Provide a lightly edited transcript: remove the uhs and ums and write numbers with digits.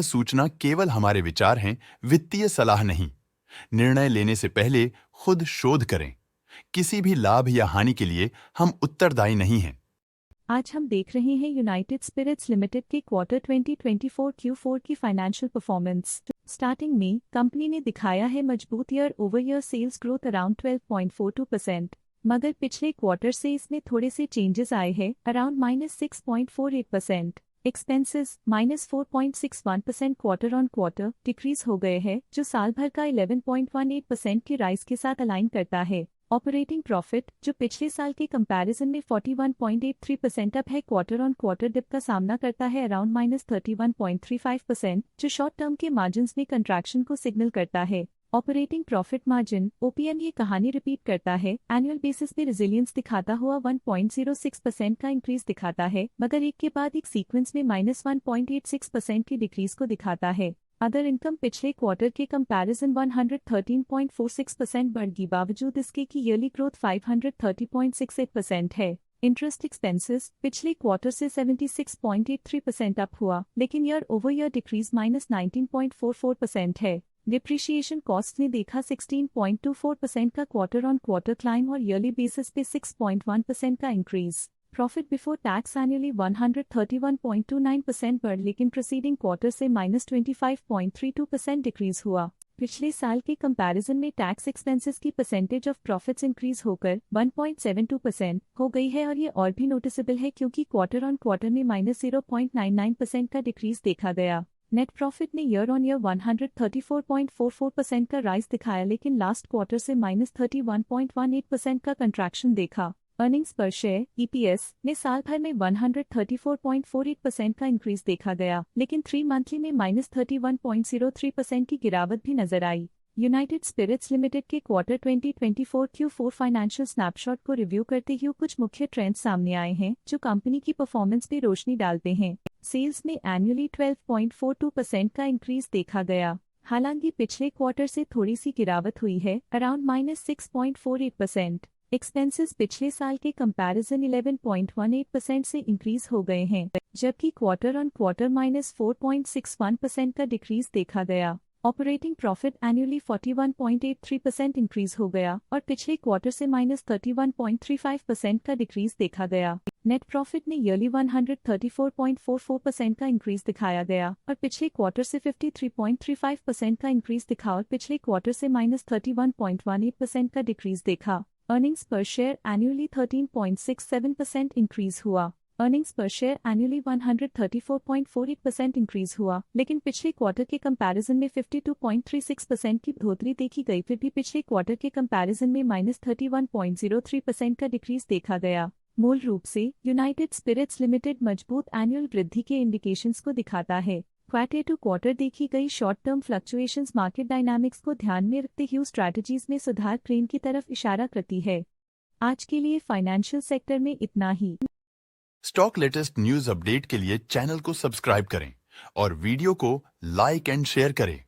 सूचना केवल हमारे विचार हैं, वित्तीय सलाह नहीं। निर्णय लेने से पहले खुद शोध करें। किसी भी लाभ या हानि के लिए हम उत्तरदायी नहीं हैं। आज हम देख रहे हैं यूनाइटेड स्पिरिट्स लिमिटेड के क्वार्टर 2024 Q4 की फाइनेंशियल परफॉर्मेंस। स्टार्टिंग में कंपनी ने दिखाया है मजबूत year over year sales growth around 12.42%, मगर पिछले क्वार्टर से इसमें थोड़े से चेंजेस आए हैं around -6.48%। Expenses -4.61% quarter on quarter decrease हो गए हैं, जो साल भर का 11.18% की राइज के साथ अलाइन करता है। ऑपरेटिंग प्रॉफिट, जो पिछले साल के कंपैरिजन में 41.83% अप है, क्वार्टर ऑन क्वार्टर डिप का सामना करता है अराउंड -31.35%, जो शॉर्ट टर्म के मार्जिन्स में कंट्रैक्शन को सिग्नल करता है। ऑपरेटिंग प्रॉफिट मार्जिन OPM ये कहानी रिपीट करता है, एनुअल बेसिस पे रेजिलियंस दिखाता हुआ 1.06% का इंक्रीज दिखाता है, मगर एक के बाद एक सीक्वेंस में -1.86% की डिक्रीज को दिखाता है। अदर इनकम पिछले क्वार्टर के कंपैरिजन 113.46% बढ़ी, बावजूद इसके की ईयरली ग्रोथ 530.68% है। इंटरेस्ट एक्सपेंसेस पिछले क्वार्टर से 76.83% अप हुआ, लेकिन ईयर ओवर ईयर डिक्रीज -19.44% है। डिप्रिशिएशन कॉस्ट ने देखा 16.24% का क्वार्टर ऑन क्वार्टर क्लाइम और ईयरली बेसिस पे 6.1% का increase. Profit before tax annually 131.29% बढ़, लेकिन प्रीसीडिंग क्वार्टर से -25.32% डिक्रीज हुआ। पिछले साल के कंपैरिजन में टैक्स एक्सपेंसेस की परसेंटेज ऑफ प्रॉफिट्स इंक्रीज होकर 1.72% हो गई है, और ये और भी नोटिसेबल है क्योंकि क्वार्टर ऑन क्वार्टर में -0.99% का डिक्रीज देखा गया। नेट प्रॉफिट ने ईयर ऑन ईयर 134.44% का राइज दिखाया, लेकिन लास्ट क्वार्टर से -31.18% का कंट्रैक्शन देखा। अर्निंग्स पर शेयर EPS ने साल भर में 134.48% का इंक्रीज देखा गया, लेकिन 3 मंथली में -31.03% की गिरावट भी नजर आई। यूनाइटेड स्पिरिट्स लिमिटेड के क्वार्टर 2024 Q4 फाइनेंशियल स्नैपशॉट को रिव्यू करते हुए कुछ मुख्य ट्रेंड्स सामने आए हैं, जो कंपनी की परफॉर्मेंस पे रोशनी डालते हैं। सेल्स में एनुअली 12.42% का इंक्रीज देखा गया, हालांकि पिछले क्वार्टर से थोड़ी सी गिरावट हुई है अराउंड -6.48%। एक्सपेंसेस पिछले साल के कंपैरिजन 11.18% से इंक्रीज हो गए हैं, जबकि क्वार्टर ऑन क्वार्टर -4.61% का डिक्रीज देखा गया। ऑपरेटिंग प्रॉफिट एनुअली 41.83% इंक्रीज हो गया और पिछले क्वार्टर से -31.35% का डिक्रीज देखा गया। नेट प्रॉफिट ने ईयरली 134.44% का इंक्रीज दिखाया गया और पिछले क्वार्टर से 53.35% का इंक्रीज दिखा और पिछले क्वार्टर से -31.18% का डिक्रीज देखा। अर्निंग्स पर शेयर एनुअली 13.67% इंक्रीज हुआ। अर्निंग्स पर शेयर एनुअली 134.48% इंक्रीज हुआ, लेकिन पिछले क्वार्टर के कंपैरिजन में 52.36% की बढ़ोतरी देखी गई। फिर भी पिछले क्वार्टर के कंपैरिजन में -31.03% का डिक्रीज देखा गया। मूल रूप से यूनाइटेड स्पिरिट्स लिमिटेड मजबूत एनुअल वृद्धि के इंडिकेशंस को दिखाता है। क्वार्टर टू क्वार्टर देखी गई short term fluctuations market dynamics को ध्यान में रखते हुए स्ट्रैटेजीज में सुधार ट्रेंड की तरफ इशारा करती है। आज के लिए फाइनेंशियल सेक्टर में इतना ही। स्टॉक लेटेस्ट न्यूज अपडेट के लिए चैनल को सब्सक्राइब करें और वीडियो को लाइक एंड शेयर करें।